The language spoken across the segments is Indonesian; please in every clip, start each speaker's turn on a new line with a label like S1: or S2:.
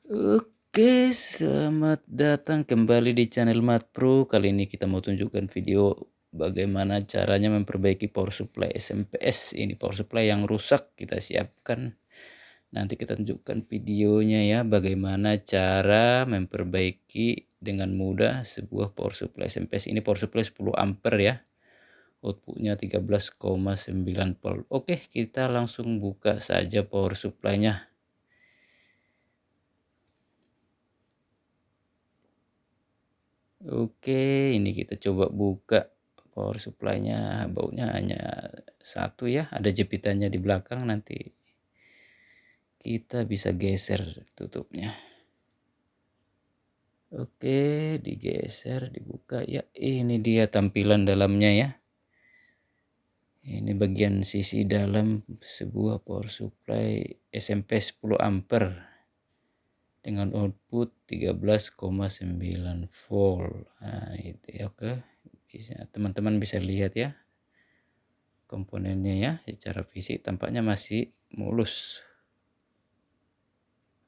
S1: Oke, selamat datang kembali di channel Mat Pro. Kali ini kita mau tunjukkan video bagaimana caranya memperbaiki power supply SMP-S. Ini power supply yang rusak kita siapkan. Nanti kita tunjukkan videonya ya, bagaimana cara memperbaiki dengan mudah sebuah power supply SMP-S. Ini power supply 10 ampere ya. Outputnya 13,9 volt. Oke, kita langsung buka saja power supply-nya. Oke, ini kita coba buka power supply-nya. Bautnya hanya satu ya, ada jepitannya di belakang, nanti kita bisa geser tutupnya. Oke, digeser, dibuka ya. Ini dia tampilan dalamnya ya. Ini bagian sisi dalam sebuah power supply SMP 10 ampere dengan output 13,9 volt. Nah, itu ya. Oke, bisa teman-teman bisa lihat ya komponennya ya, secara fisik tampaknya masih mulus.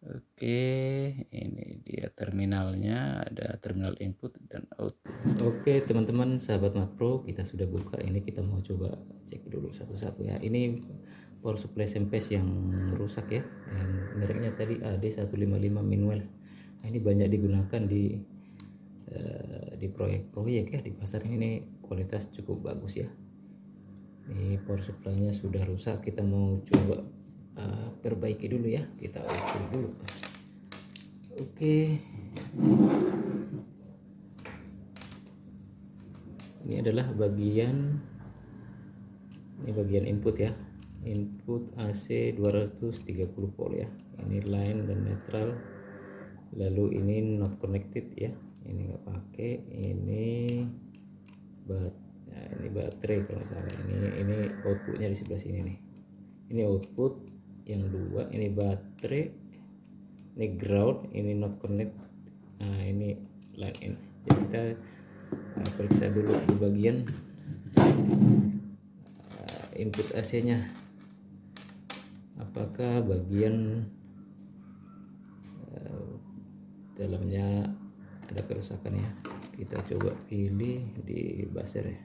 S1: Oke, ini dia terminalnya, ada terminal input dan output. Oke teman-teman, sahabat Mat Pro, kita sudah buka. Ini kita mau coba cek dulu satu-satu ya. Ini power supply SMP yang rusak ya, yang mereknya tadi AD155 Minwell. Nah, ini banyak digunakan di proyek-proyek ya, di pasar ini kualitas cukup bagus ya. Ini power supply-nya sudah rusak, kita mau coba perbaiki dulu ya, kita ukur dulu. Oke, ini adalah bagian input ya, input AC 230 volt ya. Ini line dan netral, lalu ini not connected ya, ini nggak pakai. Ini ini baterai kalau nggak salah. Ini outputnya di sebelah sini nih. Ini output yang dua, ini baterai, ini ground, ini not connect. Nah, ini line in. Jadi kita periksa dulu di bagian input AC nya, apakah bagian dalamnya ada kerusakan ya. Kita coba pilih di buzzer ya.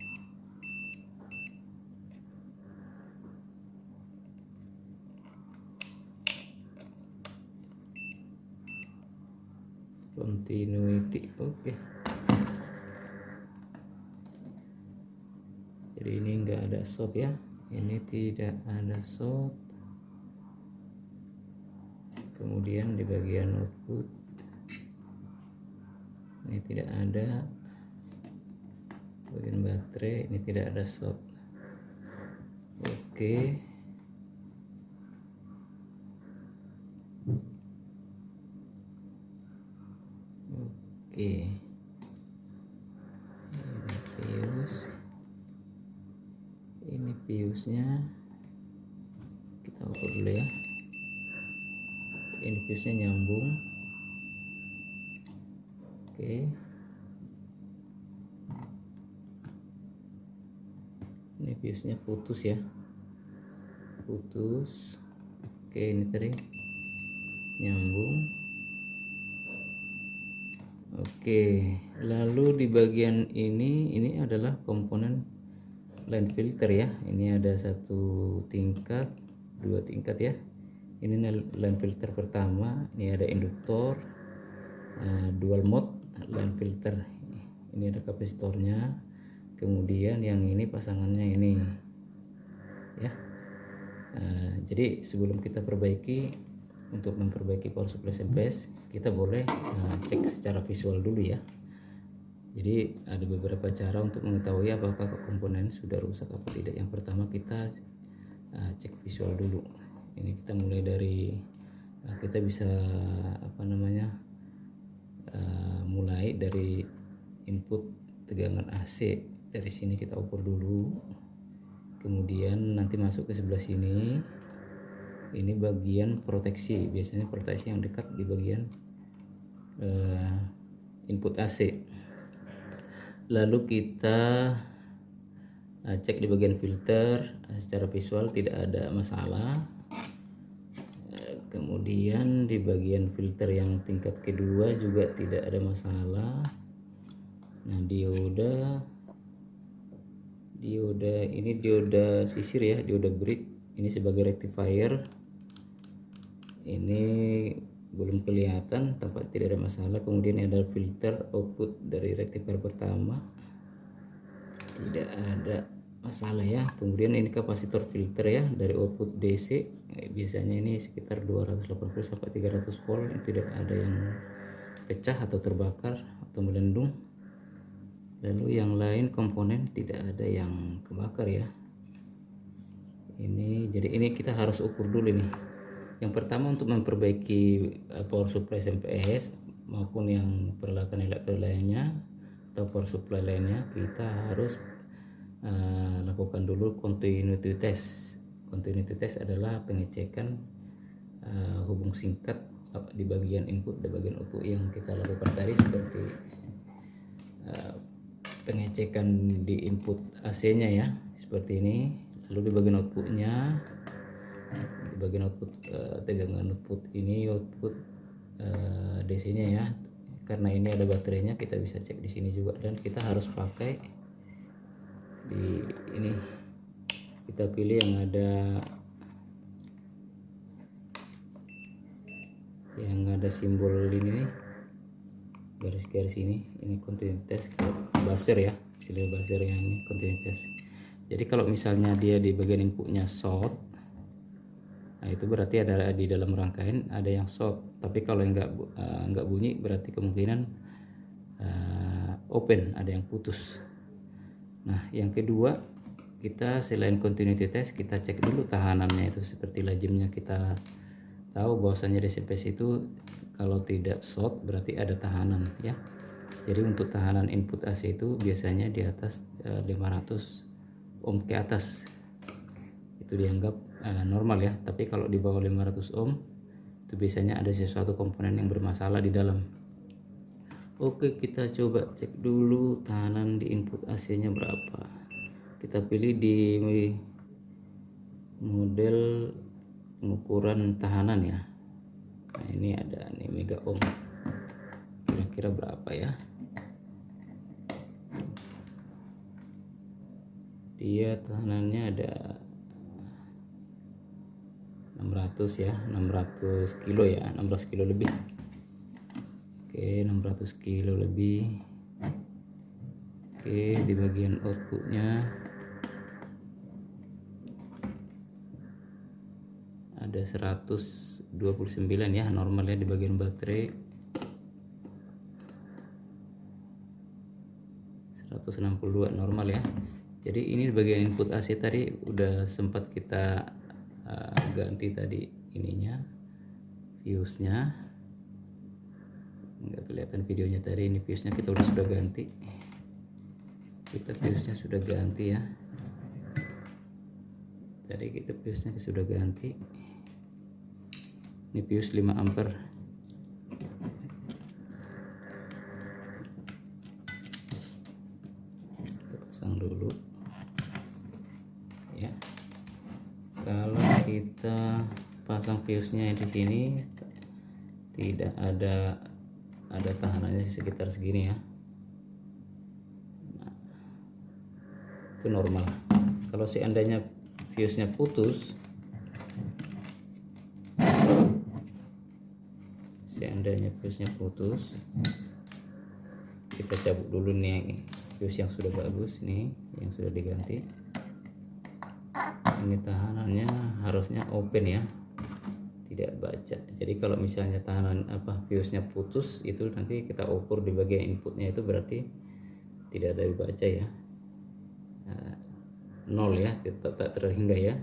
S1: Continuity, oke. Jadi ini enggak ada short ya, ini tidak ada short. Kemudian di bagian output ini tidak ada, bagian baterai ini tidak ada short. Oke, oke. Ini fuse-nya kita ukur dulu ya. Ini fuse-nya nyambung. Oke. Ini fuse-nya putus ya. Putus. Oke, ini tadi nyambung. Oke, lalu di bagian ini adalah komponen line filter ya. Ini ada satu tingkat, dua tingkat ya. Ini line filter pertama, ini ada induktor, dual mode line filter. Ini ada kapasitornya. Kemudian yang ini pasangannya ini ya. Jadi sebelum kita perbaiki, untuk memperbaiki power supply SMP-S, kita boleh cek secara visual dulu ya. Jadi ada beberapa cara untuk mengetahui apakah komponen sudah rusak apa tidak. Yang pertama kita cek visual dulu. Ini kita mulai dari kita bisa mulai dari input tegangan AC. Dari sini kita ukur dulu. Kemudian nanti masuk ke sebelah sini. Ini bagian proteksi, biasanya proteksi yang dekat di bagian input AC. Lalu kita cek di bagian filter, secara visual tidak ada masalah. Kemudian di bagian filter yang tingkat kedua juga tidak ada masalah. Nah, dioda ini dioda sisir ya, dioda brick ini sebagai rectifier. Ini belum kelihatan, tampak tidak ada masalah. Kemudian ada filter output dari rectifier pertama, tidak ada masalah ya. Kemudian ini kapasitor filter ya dari output DC, biasanya ini sekitar 280 sampai 300 volt, tidak ada yang pecah atau terbakar atau melendung. Lalu yang lain komponen tidak ada yang kebakar ya. Jadi ini kita harus ukur dulu nih. Yang pertama, untuk memperbaiki power supply SMPS maupun yang peralatan elektronik lainnya atau power supply lainnya, kita harus lakukan dulu continuity test. Continuity test adalah pengecekan hubung singkat di bagian input dan bagian output yang kita lakukan tadi, seperti pengecekan di input AC-nya ya, seperti ini. Lalu di bagian outputnya, di bagian output tegangan output ini, output DC-nya ya. Karena ini ada baterainya, kita bisa cek di sini juga. Dan kita harus pakai di ini, kita pilih yang ada simbol ini nih, garis-garis ini continuity test. Kalau buzzer ya, istilah buzzer yang ini continuity test. Jadi kalau misalnya dia di bagian inputnya short, nah itu berarti ada di dalam rangkaian ada yang short. Tapi kalau enggak bunyi, berarti kemungkinan open, ada yang putus. Nah, yang kedua, kita selain continuity test, kita cek dulu tahanannya itu, seperti lajimnya. Kita tahu bahwasanya di CPS itu kalau tidak short berarti ada tahanan ya. Jadi untuk tahanan input AC itu biasanya di atas 500 ohm ke atas itu dianggap normal ya. Tapi kalau di bawah 500 ohm itu biasanya ada sesuatu komponen yang bermasalah di dalam. Oke, kita coba cek dulu tahanan di input AC nya berapa. Kita pilih di model pengukuran tahanan ya. Nah, ini ada nih mega ohm, kira-kira berapa ya? Dia tahanannya ada 600 ya, 600 kilo ya, 16 kilo lebih. Oke, 600 kilo lebih. Oke, di bagian outputnya ada 129 ya, normalnya di bagian baterai 162 normal ya. Jadi ini di bagian input AC tadi udah sempat kita ganti tadi ininya, fuse-nya. Nggak kelihatan videonya tadi, ini fuse-nya kita sudah ganti. Kita fuse-nya sudah ganti ya. Tadi kita fuse-nya sudah ganti. Ini fuse 5 ampere. Kita pasang dulu ya. Kalau kita pasang fuse-nya di sini tidak ada tahanannya sekitar segini ya. Nah, itu normal. Kalau seandainya fuse-nya putus, kita cabut dulu nih fuse yang sudah bagus nih, yang sudah diganti. Ini tahanannya harusnya open ya, tidak baca. Jadi kalau misalnya tahanan fuse-nya putus, itu nanti kita ukur di bagian inputnya, itu berarti tidak ada dibaca ya. Nah, 0 ya, tak terhingga ya.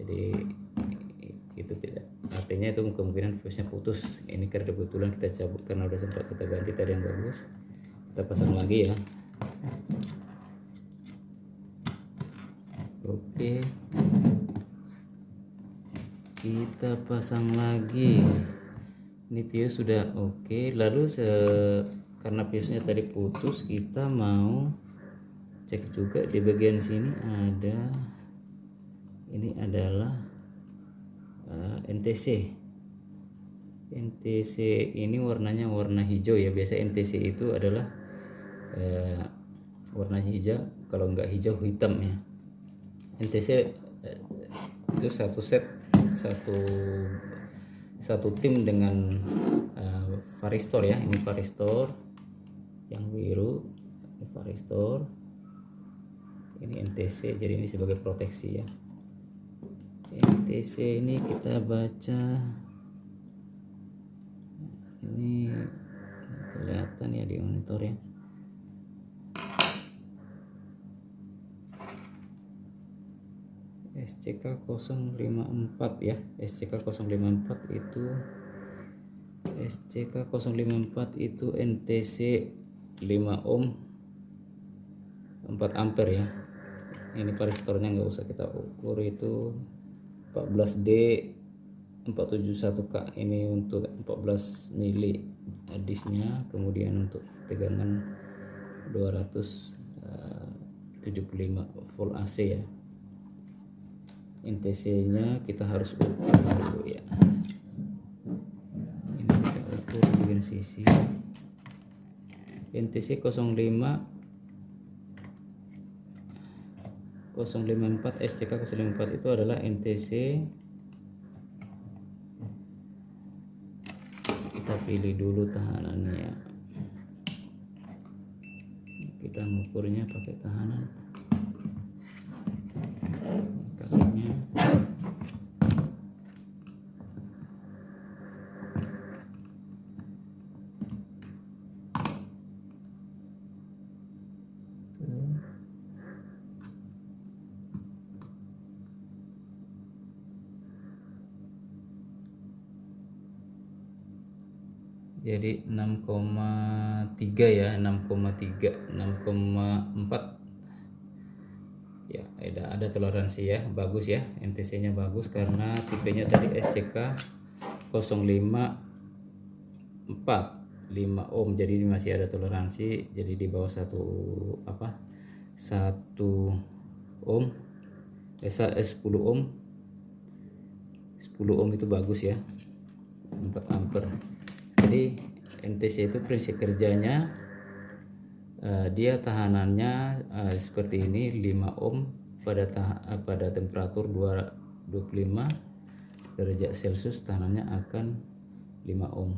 S1: Jadi itu tidak, artinya itu kemungkinan fuse-nya putus. Ini karena kebetulan kita cabut, karena udah sempat kita ganti tadi yang bagus. Kita pasang lagi ya. Oke, kita pasang lagi. Ini fuse sudah oke. Lalu karena fuse-nya tadi putus, kita mau cek juga di bagian sini ada, ini adalah NTC. NTC ini warnanya warna hijau ya. Biasa NTC itu adalah warna hijau, kalau nggak hijau hitam ya. NTC itu satu set, satu tim dengan varistor ya. Ini varistor yang biru, ini varistor, ini NTC, jadi ini sebagai proteksi ya. NTC ini kita baca, ini kelihatan ya di monitor ya. SCK 054 ya. SCK 054 itu NTC 5 ohm 4 ampere ya. Ini varistornya nggak usah kita ukur, itu 14D 471K. Ini untuk 14 mili disnya, kemudian untuk tegangan 275 volt AC ya. NTC nya kita harus ukur dulu ya. Ini bisa ukur di bagian sisi. NTC 054 SCK 054 itu adalah NTC. Kita pilih dulu tahanannya, kita mengukurnya pakai tahanan kakinya. Jadi 6,3 ya, 6,4 ya. Ada toleransi ya, bagus ya. NTC nya bagus karena tipenya tadi SCK 054 5 ohm, jadi masih ada toleransi. Jadi di bawah 1 ohm 10 ohm 10 ohm itu bagus ya, 4 ampere. Jadi NTC itu prinsip kerjanya dia tahanannya seperti ini, 5 ohm pada temperatur 25 derajat Celcius, tahanannya akan 5 ohm.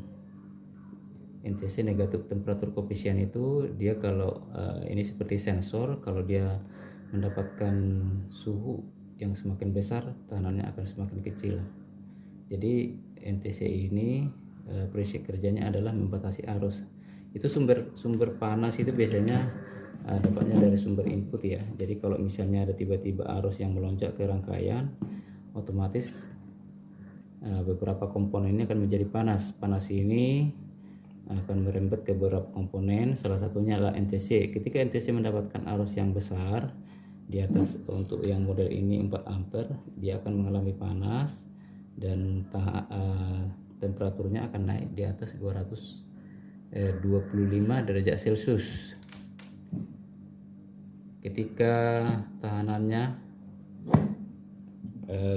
S1: NTC negatif temperatur koefisien itu dia kalau ini seperti sensor, kalau dia mendapatkan suhu yang semakin besar tahanannya akan semakin kecil. Jadi NTC ini prinsip kerjanya adalah membatasi arus. Itu sumber panas itu biasanya dapatnya dari sumber input ya. Jadi kalau misalnya ada tiba-tiba arus yang melonjak ke rangkaian, otomatis beberapa komponen ini akan menjadi panas. Panas ini akan merembet ke beberapa komponen, salah satunya adalah NTC. Ketika NTC mendapatkan arus yang besar di atas, untuk yang model ini 4 ampere, dia akan mengalami panas dan temperaturnya akan naik di atas 225 derajat Celcius. Ketika tahanannya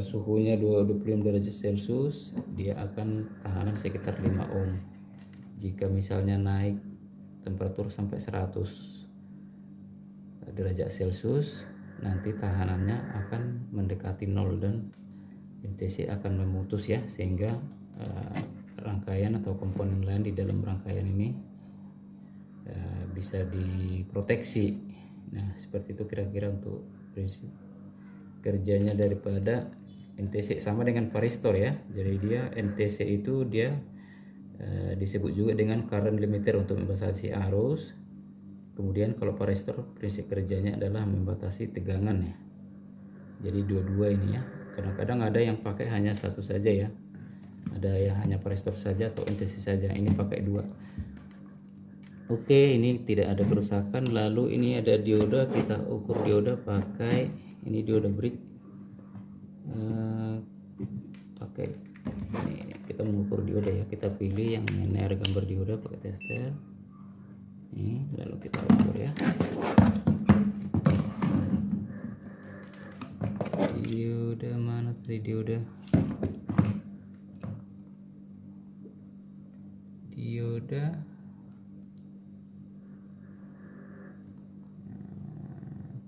S1: suhunya 25 derajat Celcius, dia akan tahanan sekitar 5 ohm. Jika misalnya naik temperatur sampai 100 derajat Celcius, nanti tahanannya akan mendekati 0 dan NTC akan memutus ya, sehingga rangkaian atau komponen lain di dalam rangkaian ini bisa diproteksi. Nah, seperti itu kira-kira untuk prinsip kerjanya daripada NTC. Sama dengan varistor ya. Jadi dia NTC itu dia disebut juga dengan current limiter untuk membatasi arus. Kemudian kalau varistor prinsip kerjanya adalah membatasi tegangan ya. Jadi dua-dua ini ya. Kadang-kadang ada yang pakai hanya satu saja ya. Ada yang hanya varistor saja atau NTC saja. Ini pakai dua. Oke, ini tidak ada kerusakan. Lalu ini ada dioda, kita ukur dioda pakai ini dioda bridge. Pakai ini kita mengukur dioda ya. Kita pilih yang linear gambar dioda pakai tester. Ini lalu kita ukur ya. Dioda mana tadi dioda? dioda.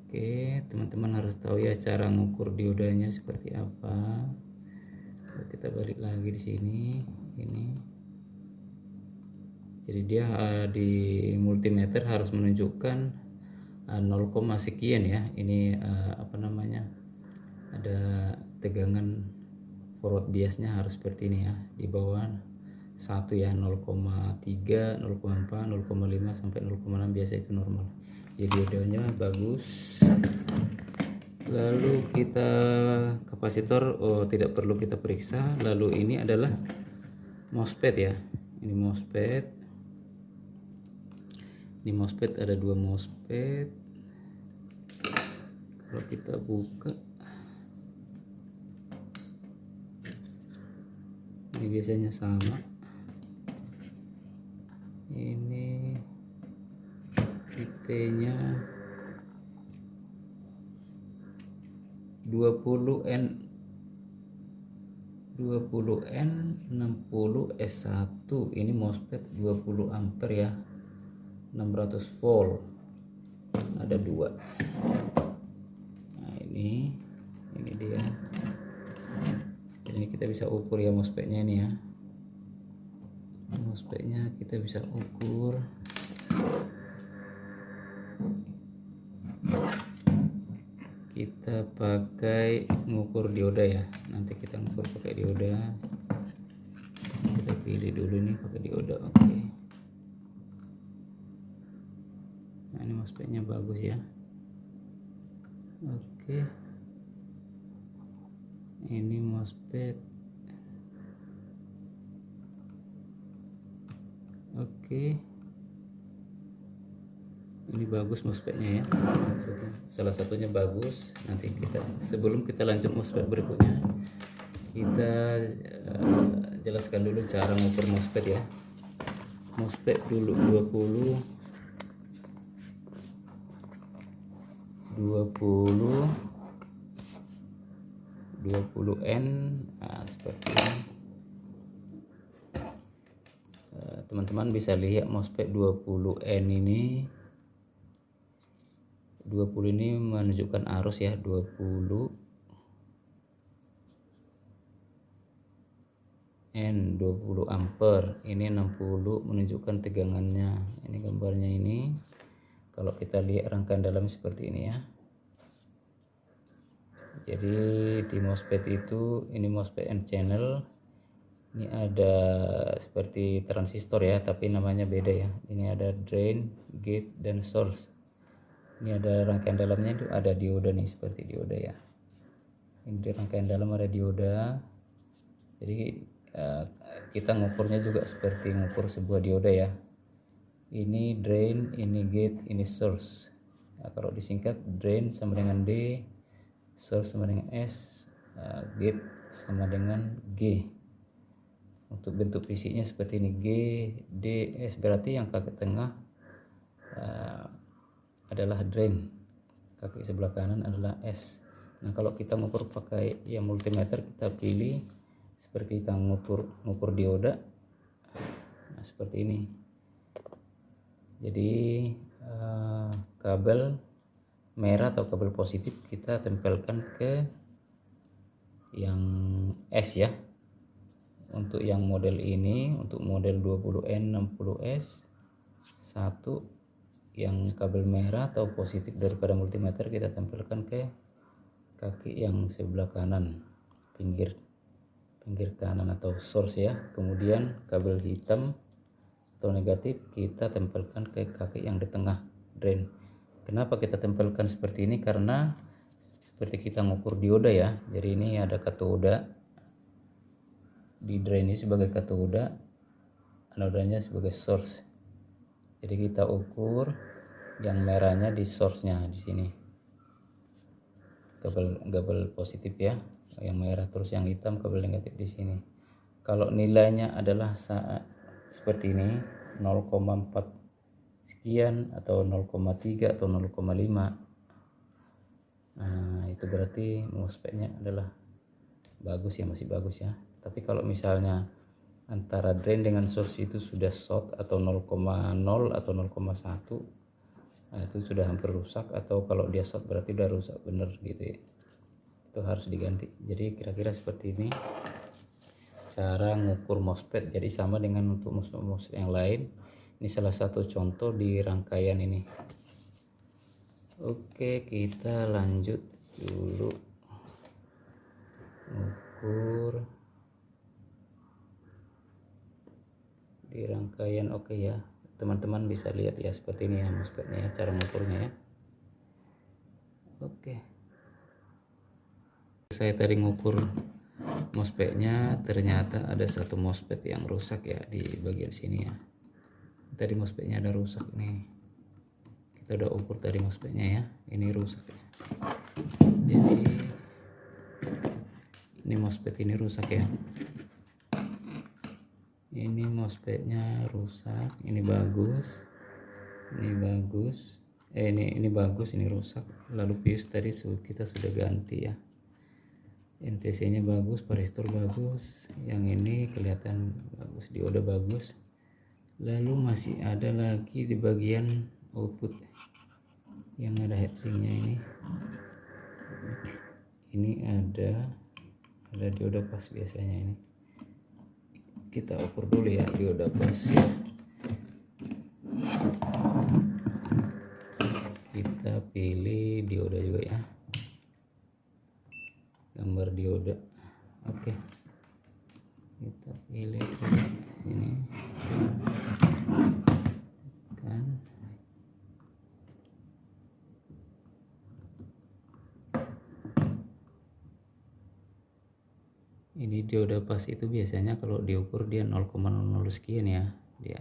S1: Oke, teman-teman harus tahu ya cara mengukur diodanya seperti apa. Kita balik lagi di sini. Ini jadi dia di multimeter harus menunjukkan 0, sekian ya. Ini apa namanya, ada tegangan forward biasnya harus seperti ini ya, di bawah 1 ya, 0,3, 0,4, 0,5 sampai 0,6 biasa itu normal. Jadi diodanya bagus. Lalu kita kapasitor tidak perlu kita periksa. Lalu ini adalah MOSFET ya. Ini MOSFET. Ini MOSFET, ada 2 MOSFET. Kalau kita buka, ini biasanya sama. Ini tipenya 20N 60S1. Ini MOSFET 20 ampere ya, 600 volt, ada 2. Nah ini dia. Jadi kita bisa ukur ya MOSFET-nya ini ya. MOSFET-nya kita bisa ukur. Kita pakai mengukur dioda ya. Nanti kita mengukur pakai dioda. Kita pilih dulu nih pakai dioda. Oke. Nah ini MOSFET-nya bagus ya. Oke. Ini MOSFET. Oke. Ini bagus MOSFET-nya ya. Salah satunya bagus. Nanti sebelum kita lanjut MOSFET berikutnya, kita jelaskan dulu cara mengukur MOSFET ya. MOSFET dulu 20N. Nah, seperti ini. Teman-teman bisa lihat MOSFET 20N ini. 20 ini menunjukkan arus ya, 20 ampere. Ini 60 menunjukkan tegangannya. Ini gambarnya ini. Kalau kita lihat rangkaian dalam seperti ini ya. Jadi di MOSFET itu, ini MOSFET N channel. Ini ada seperti transistor ya, tapi namanya beda ya. Ini ada drain, gate, dan source. Ini ada rangkaian dalamnya, itu ada dioda nih, seperti dioda ya. Ini di rangkaian dalam ada dioda. Jadi kita ngukurnya juga seperti ngukur sebuah dioda ya. Ini drain, ini gate, ini source. Nah, kalau disingkat, drain sama dengan D, source sama dengan S, gate sama dengan G. Untuk bentuk fisiknya seperti ini, G, D, S, berarti yang kaki tengah adalah drain, kaki sebelah kanan adalah S. Nah kalau kita mengukur pakai yang multimeter, kita pilih seperti kita mengukur dioda. Nah seperti ini. Jadi kabel merah atau kabel positif kita tempelkan ke yang S ya. Untuk yang model ini, untuk model 20N 60S 1, yang kabel merah atau positif daripada multimeter kita tempelkan ke kaki yang sebelah kanan, pinggir kanan atau source ya. Kemudian kabel hitam atau negatif kita tempelkan ke kaki yang di tengah, drain. Kenapa kita tempelkan seperti ini? Karena seperti kita mengukur dioda ya. Jadi ini ada katoda, di drain ini sebagai katoda, anodanya sebagai source. Jadi kita ukur yang merahnya di source-nya di sini. Kabel positif ya, yang merah, terus yang hitam kabel negatif di sini. Kalau nilainya adalah seperti ini, 0,4 sekian atau 0,3 atau 0,5. Nah, itu berarti MOSFET-nya adalah bagus ya, masih bagus ya. Tapi kalau misalnya antara drain dengan source itu sudah short atau 0,0 atau 0,1, nah itu sudah hampir rusak, atau kalau dia short berarti udah rusak bener gitu ya, itu harus diganti. Jadi kira-kira seperti ini cara ngukur MOSFET. Jadi sama dengan untuk MOSFET yang lain, ini salah satu contoh di rangkaian ini. Oke, kita lanjut dulu ukur di rangkaian. Oke ya, teman-teman bisa lihat ya seperti ini ya MOSFET-nya ya, cara mengukurnya ya. Oke, saya tadi ngukur MOSFET-nya, ternyata ada satu MOSFET yang rusak ya di bagian sini ya. Tadi MOSFET-nya ada rusak nih, kita udah ukur tadi MOSFET-nya ya, ini rusak ya. Jadi ini MOSFET ini rusak ya, ini MOSFET-nya rusak, ini bagus, ini bagus, ini bagus, ini rusak. Lalu fuse tadi kita sudah ganti ya, NTC-nya bagus, varistor bagus, yang ini kelihatan bagus, dioda bagus. Lalu masih ada lagi di bagian output yang ada heatsinknya ini ada dioda pas biasanya. Ini kita ukur dulu ya dioda pas ya. Kita pilih dioda juga ya, gambar dioda. Oke, kita pilih sini kan. Ini dioda pas itu biasanya kalau diukur dia 0,00 sekian ya dia.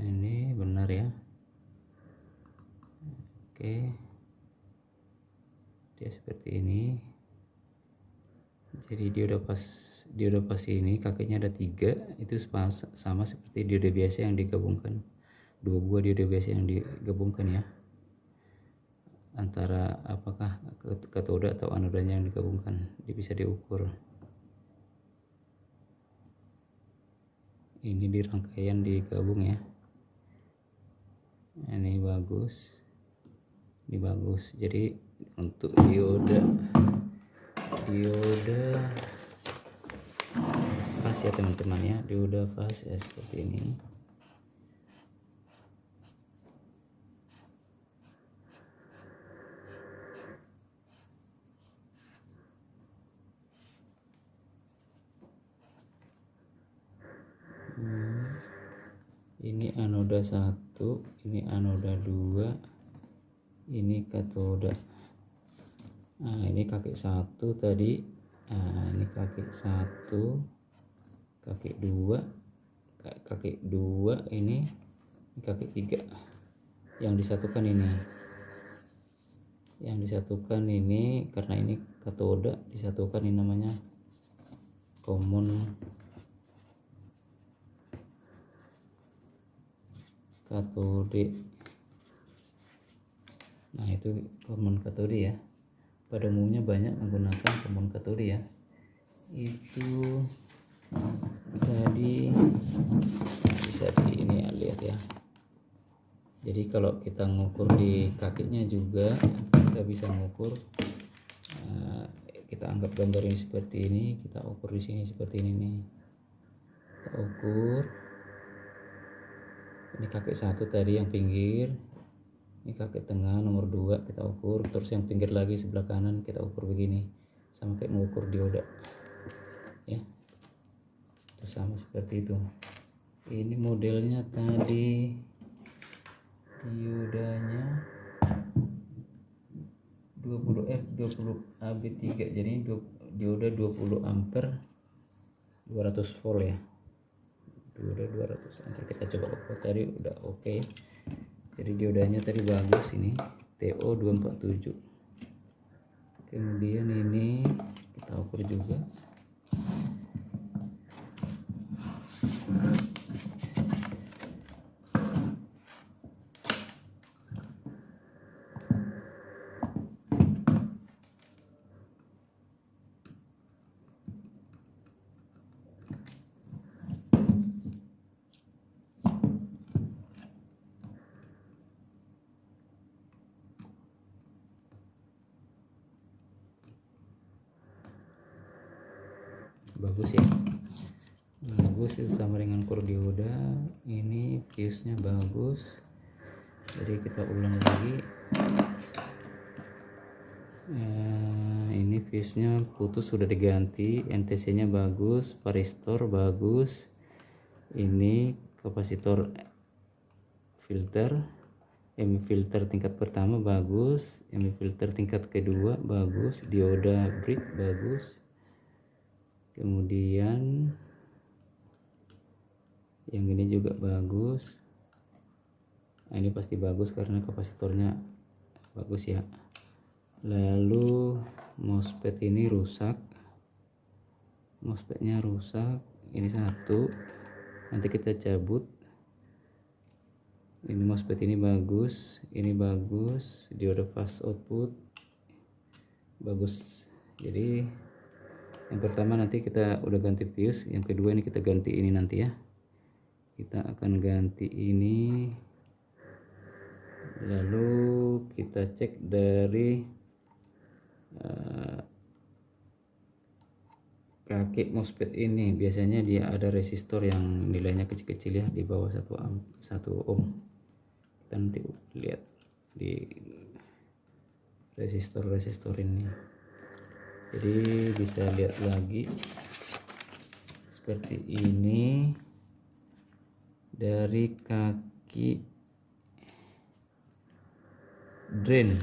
S1: Ini benar ya. Oke, dia seperti ini. Jadi dioda pas ini kakinya ada 3, itu sama seperti dioda biasa yang digabungkan, 2 buah dioda biasa yang digabungkan ya, antara apakah katoda atau anodanya yang digabungkan, dia bisa diukur. Ini di rangkaian digabung ya, ini bagus, ini bagus. Jadi untuk dioda pas ya teman-teman ya, dioda pas ya seperti ini. Ini anoda 1, ini anoda 2, ini katoda. Nah, ini kaki 1 tadi. Nah, ini kaki 1, kaki 2, ini kaki 3. Yang disatukan ini, karena ini katoda, disatukan ini namanya common katode. Nah, itu common katode ya. Pada umumnya banyak menggunakan common katode ya. Itu tadi bisa di ini ya, lihat ya. Jadi kalau kita ngukur di kakinya juga kita bisa ngukur. Kita anggap gambar ini seperti ini, kita ukur di sini seperti ini nih. Kita ukur. Ini kaki 1 tadi yang pinggir, ini kaki tengah nomor 2 kita ukur, terus yang pinggir lagi sebelah kanan kita ukur begini, sama kayak mengukur dioda ya, itu sama seperti itu. Ini modelnya tadi diodanya 20F20AB3, jadi dioda 20 ampere 200 volt ya, dioda 200 ampere. Kita coba ukur tadi udah oke. Jadi diodanya tadi bagus, ini TO247. Kemudian ini kita ukur juga. bagus ya, bagus itu sama dengan core dioda. Ini fuse nya bagus, jadi kita ulang lagi. Ini fuse nya putus, sudah diganti. NTC nya bagus, varistor bagus, ini kapasitor filter, MI filter tingkat pertama bagus, MI filter tingkat kedua bagus, dioda brick bagus. Kemudian yang ini juga bagus. Nah, ini pasti bagus karena kapasitornya bagus ya. Lalu MOSFET ini rusak, MOSFET nya rusak, ini satu, nanti kita cabut. Ini MOSFET ini bagus, dioda fast output bagus. Jadi yang pertama nanti kita udah ganti fuse, yang kedua ini kita ganti ini nanti ya. Kita akan ganti ini, lalu kita cek dari kaki MOSFET ini. Biasanya dia ada resistor yang nilainya kecil-kecil ya, di bawah 1 ohm. Kita nanti lihat di resistor ini. Jadi bisa lihat lagi seperti ini dari kaki drain,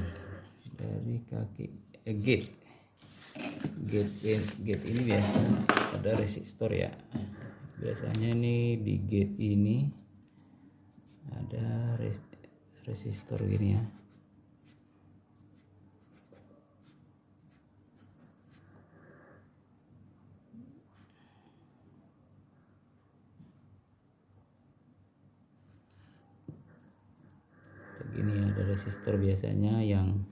S1: dari kaki gate ini biasa ada resistor ya. Biasanya nih di gate ini ada resistor gini ya. Begini ada resistor biasanya yang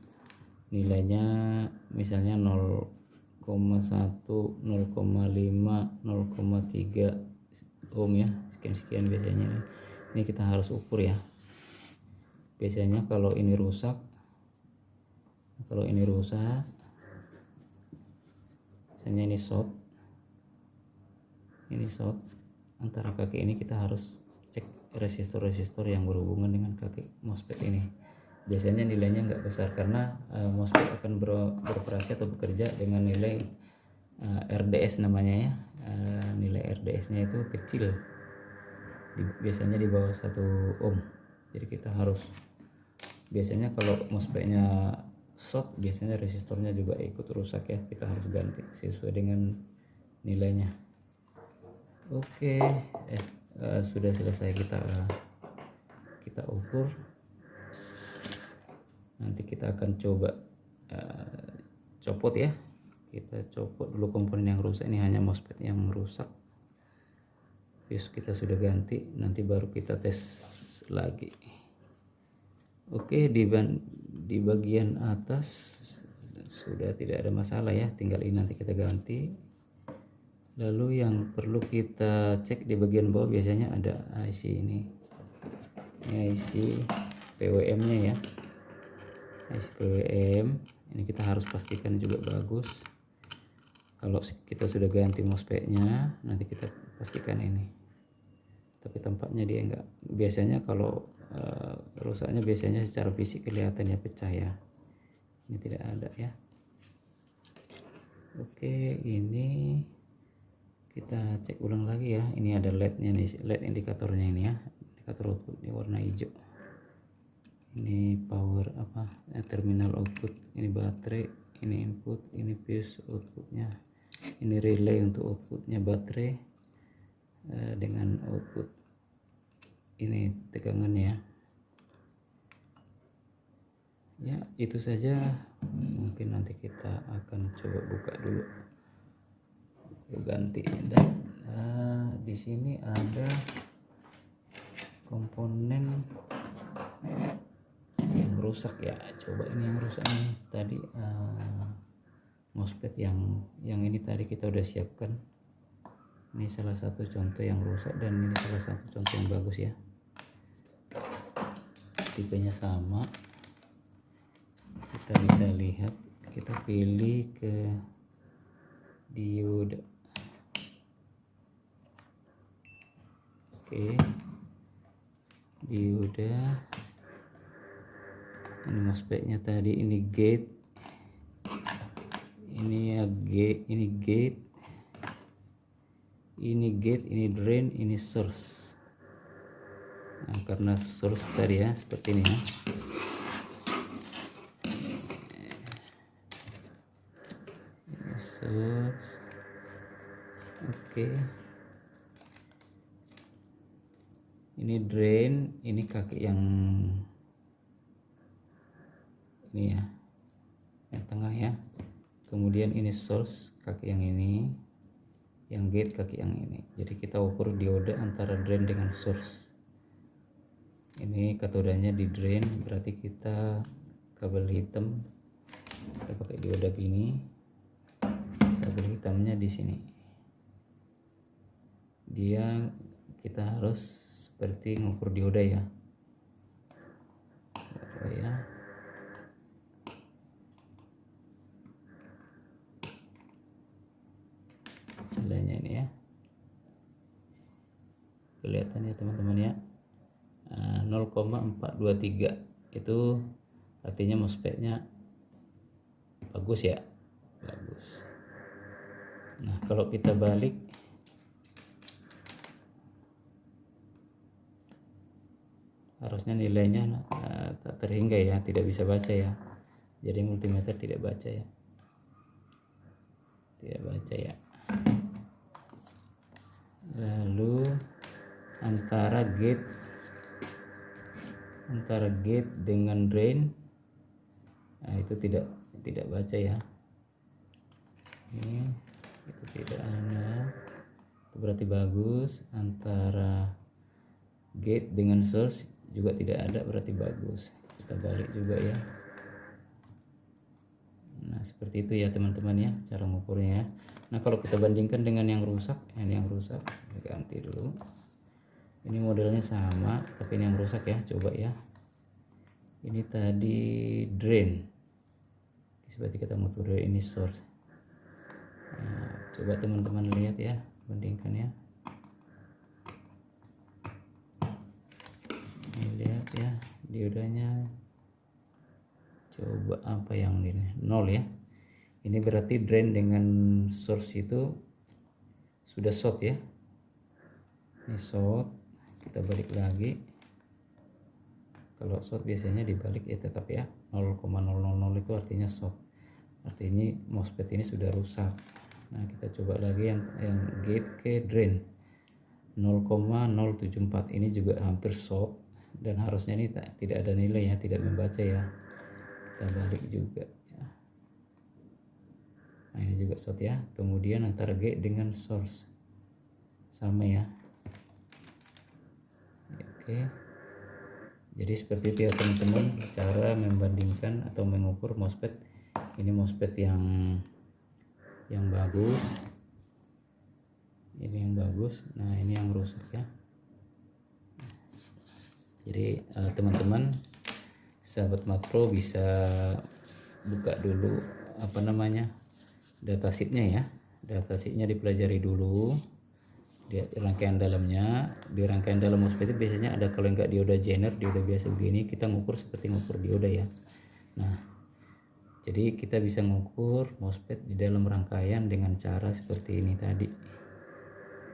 S1: nilainya misalnya 0,1, 0,5, 0,3 ohm ya, sekian biasanya. Ini kita harus ukur ya. Biasanya kalau ini rusak, misalnya ini short, antara kaki ini kita harus cek resistor yang berhubungan dengan kaki MOSFET ini. Biasanya nilainya nggak besar karena MOSFET akan beroperasi atau bekerja dengan nilai RDS namanya ya. Nilai RDS nya itu kecil, biasanya di bawah 1 ohm. Jadi kita harus, biasanya kalau MOSFET nya short, biasanya resistornya juga ikut rusak ya, kita harus ganti sesuai dengan nilainya. Oke, sudah selesai kita ukur. Nanti kita akan coba copot ya. Kita copot dulu komponen yang rusak. Ini hanya MOSFET yang rusak. Fuse kita sudah ganti, nanti baru kita tes lagi. Oke, di bagian atas sudah tidak ada masalah ya, tinggal ini nanti kita ganti. Lalu yang perlu kita cek di bagian bawah biasanya ada IC ini IC PWM nya ya. IC PWM ini kita harus pastikan juga bagus. Kalau kita sudah ganti MOSFET nya, nanti kita pastikan ini. Tapi tampaknya dia enggak. Biasanya kalau rusaknya biasanya secara fisik kelihatan ya, pecah ya. Ini tidak ada ya. Oke, ini kita cek ulang lagi ya. Ini ada LED-nya nih, LED indikatornya ini ya. Indikator output ini warna hijau. Ini power terminal output, ini baterai, ini input, ini fuse outputnya, ini relay untuk outputnya baterai dengan output ini tegangannya ya. Itu saja, mungkin nanti kita akan coba buka dulu, ganti. Dan di sini ada komponen yang rusak ya. Coba ini yang rusak nih tadi, MOSFET yang ini tadi kita udah siapkan. Ini salah satu contoh yang rusak dan ini salah satu contoh yang bagus ya. Tipenya sama, kita bisa lihat. Kita pilih ke dioda. Oke, dioda. Ini MOSFET-nya tadi, ini gate, ini ya gate, ini gate, ini drain, ini source. Nah, karena source tadi ya seperti ini ya. Ini source. Oke. Ini drain, ini kaki yang ini ya, yang tengah ya. Kemudian ini source, kaki yang ini, yang gate kaki yang ini. Jadi kita ukur dioda antara drain dengan source. Ini katodanya di drain, berarti kita kabel hitam, kita pakai dioda gini, kabel hitamnya di sini. Kita harus seperti ngukur dioda ya. Ya. Nilainya ini ya, kelihatan ya teman-teman ya. 0,423 itu artinya MOSFET-nya bagus ya, bagus. Nah kalau kita balik, harusnya nilainya tak terhingga ya, tidak bisa baca ya. Jadi multimeter tidak baca ya, tidak baca ya. Lalu antara gate dengan drain, nah itu tidak baca ya. Ini itu tidak ada, itu berarti bagus. Antara gate dengan source juga tidak ada, berarti bagus. Kita balik juga ya. Nah seperti itu ya teman-teman ya cara mengukurnya ya. Nah kalau kita bandingkan dengan yang rusak, ini yang rusak, ganti dulu. Ini modelnya sama, tapi ini yang rusak ya. Coba ya. Ini tadi drain, seperti kita mengukur ini source. Nah, coba teman-teman lihat ya, bandingkan ya. Ini lihat ya diodanya. Coba apa yang ini 0 ya. Ini berarti drain dengan source itu sudah short ya. Ini short, kita balik lagi. Kalau short biasanya dibalik ya tetap ya. 0,000 itu artinya short. Artinya MOSFET ini sudah rusak. Nah kita coba lagi yang gate ke drain 0,074, ini juga hampir short dan harusnya ini tidak ada nilai ya, tidak membaca ya. Kita balik juga ya. Nah ini juga short ya. Kemudian antara gate dengan source sama ya. Oke, jadi seperti itu ya teman-teman cara membandingkan atau mengukur MOSFET. Ini MOSFET yang bagus, ini yang bagus. Nah ini yang rusak ya. Jadi teman-teman sahabat Makro bisa buka dulu datasheetnya ya. Datasheetnya dipelajari dulu di rangkaian dalamnya. Di rangkaian dalam MOSFET itu biasanya ada, kalau enggak dioda Zener, dioda biasa begini, kita ngukur seperti ngukur dioda ya. Nah jadi kita bisa ngukur MOSFET di dalam rangkaian dengan cara seperti ini tadi.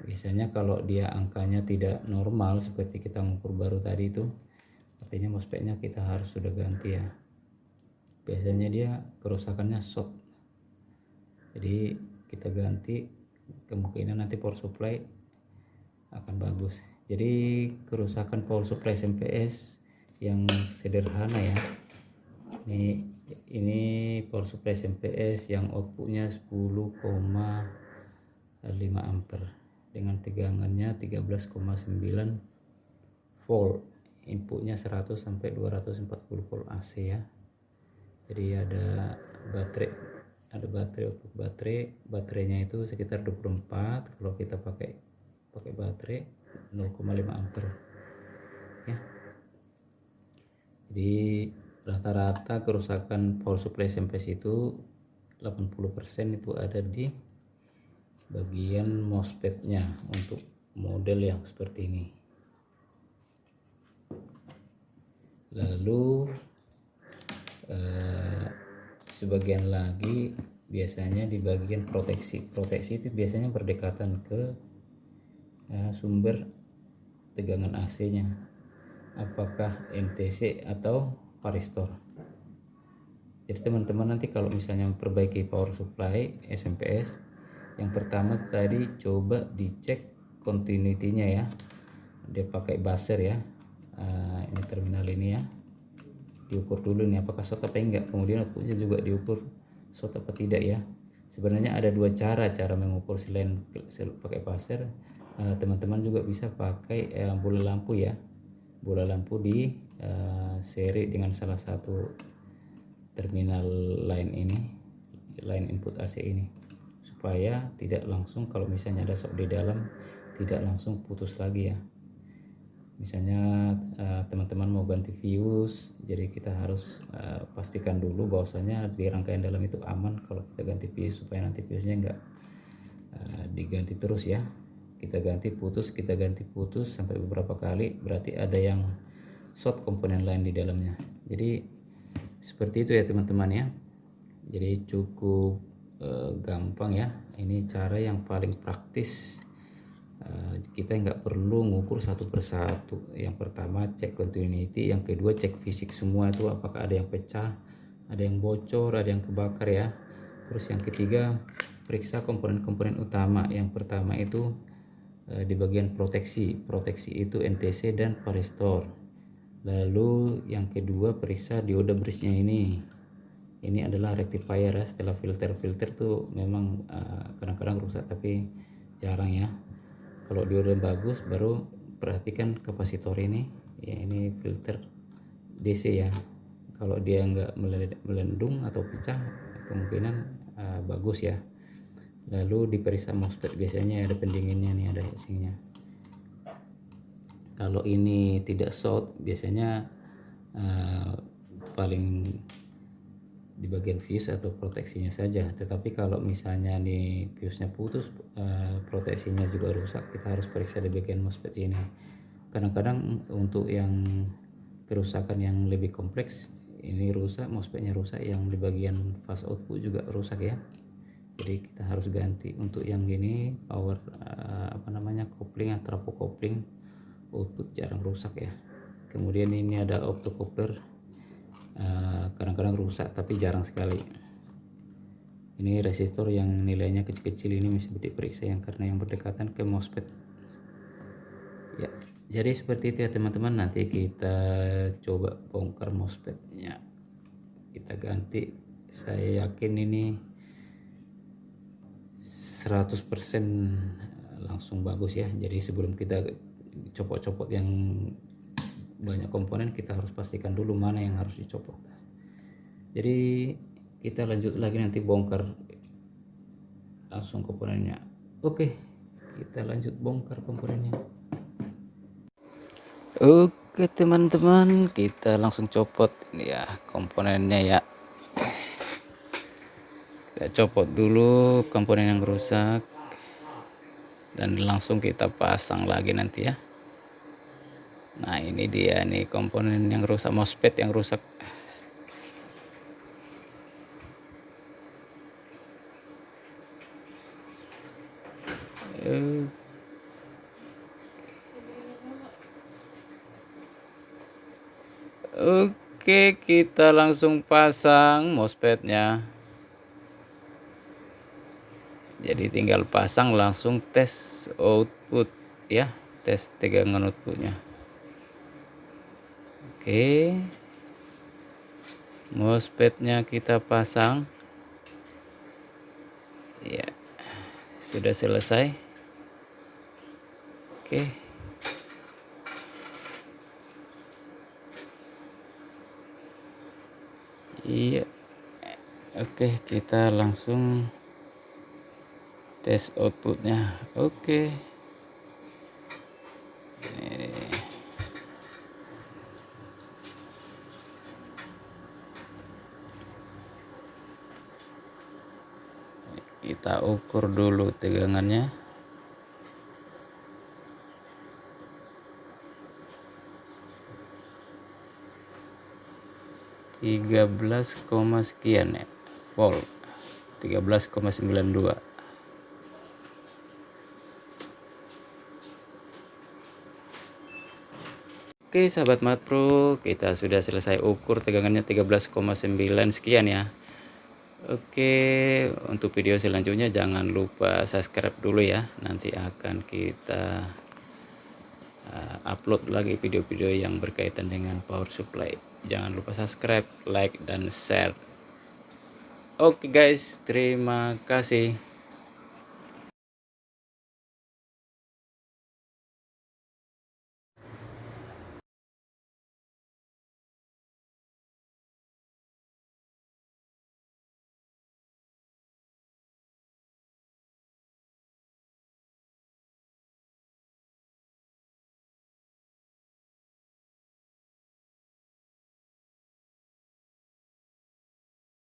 S1: Biasanya kalau dia angkanya tidak normal seperti kita ngukur baru tadi itu, artinya MOSFET-nya kita harus sudah ganti ya. Biasanya dia kerusakannya short, jadi kita ganti, kemungkinan nanti power supply akan bagus. Jadi kerusakan power supply SMPS yang sederhana ya, ini power supply SMPS yang outputnya 10,5 ampere dengan tegangannya 13,9 volt, inputnya 100 sampai 240 volt AC ya. Jadi ada baterai untuk baterainya itu sekitar 24, kalau kita pakai baterai 0,5 ampere ya. Jadi rata-rata kerusakan power supply SMPS itu 80% itu ada di bagian MOSFET-nya untuk model yang seperti ini. Lalu sebagian lagi biasanya di bagian proteksi itu biasanya berdekatan ke sumber tegangan AC nya, apakah MTC atau varistor. Jadi teman-teman nanti kalau misalnya memperbaiki power supply SMPS, yang pertama tadi coba dicek continuity-nya ya, dia pakai buzzer ya. Ini terminal ini ya, diukur dulu nih apakah short apa enggak, kemudian outputnya juga diukur short apa tidak ya. Sebenarnya ada dua cara mengukur selain pakai buzzer. Teman-teman juga bisa pakai bola lampu ya, bola lampu di seri dengan salah satu terminal line ini, line input AC ini, supaya tidak langsung kalau misalnya ada shock di dalam tidak langsung putus lagi ya. Misalnya teman-teman mau ganti fuse, jadi kita harus pastikan dulu bahwasanya di rangkaian dalam itu aman kalau kita ganti fuse, supaya nanti fuse-nya enggak diganti terus ya. Kita ganti putus sampai beberapa kali, berarti ada yang short komponen lain di dalamnya. Jadi seperti itu ya teman-teman ya. Jadi cukup gampang ya, ini cara yang paling praktis. Kita nggak perlu ngukur satu persatu. Yang pertama cek continuity, yang kedua cek fisik semua itu apakah ada yang pecah, ada yang bocor, ada yang kebakar ya. Terus yang ketiga periksa komponen-komponen utama. Yang pertama itu di bagian proteksi itu NTC dan varistor. Lalu yang kedua periksa dioda bridge-nya ini adalah rectifier ya. Setelah filter tuh memang kadang-kadang rusak tapi jarang ya. Kalau dioda bagus baru perhatikan kapasitor ini ya, ini filter DC ya. Kalau dia nggak melendung atau pecah kemungkinan bagus ya. Lalu diperiksa MOSFET, biasanya ada pendinginnya nih, ada heatsinknya. Kalau ini tidak short biasanya paling di bagian fuse atau proteksinya saja. Tetapi kalau misalnya nih fuse-nya putus, proteksinya juga rusak, kita harus periksa di bagian MOSFET ini. Kadang-kadang untuk yang kerusakan yang lebih kompleks ini rusak, MOSFET-nya rusak, yang di bagian fase output juga rusak ya. Jadi kita harus ganti. Untuk yang gini power kopling atau trafo kopling, output jarang rusak ya. Kemudian ini ada optocoupler, kadang-kadang rusak tapi jarang sekali. Ini resistor yang nilainya kecil-kecil ini masih diperiksa yang karena yang berdekatan ke MOSFET ya. Jadi seperti itu ya teman-teman. Nanti kita coba bongkar MOSFET-nya, kita ganti. Saya yakin ini 100% langsung bagus ya. Jadi sebelum kita copot-copot yang banyak komponen, kita harus pastikan dulu mana yang harus dicopot. Jadi kita lanjut lagi nanti bongkar langsung komponennya. Oke, kita lanjut bongkar komponennya. Oke teman-teman, kita langsung copot ini ya komponennya ya. Kita copot dulu komponen yang rusak dan langsung kita pasang lagi nanti ya. Nah ini dia nih komponen yang rusak, MOSFET yang rusak. Oke, kita langsung pasang MOSFET-nya. Jadi tinggal pasang langsung tes output ya, tes tegangan outputnya. Oke, MOSFET-nya kita pasang ya, sudah selesai. Oke, iya, oke, kita langsung tes outputnya. Oke, ini kita ukur dulu tegangannya. 13, sekian ya volt, 13,92. Oke sahabat Matpro, kita sudah selesai ukur tegangannya 13,9 sekian ya. Oke, untuk video selanjutnya jangan lupa subscribe dulu ya. Nanti akan kita upload lagi video-video yang berkaitan dengan power supply. Jangan lupa subscribe, like, dan share. Oke guys, terima kasih.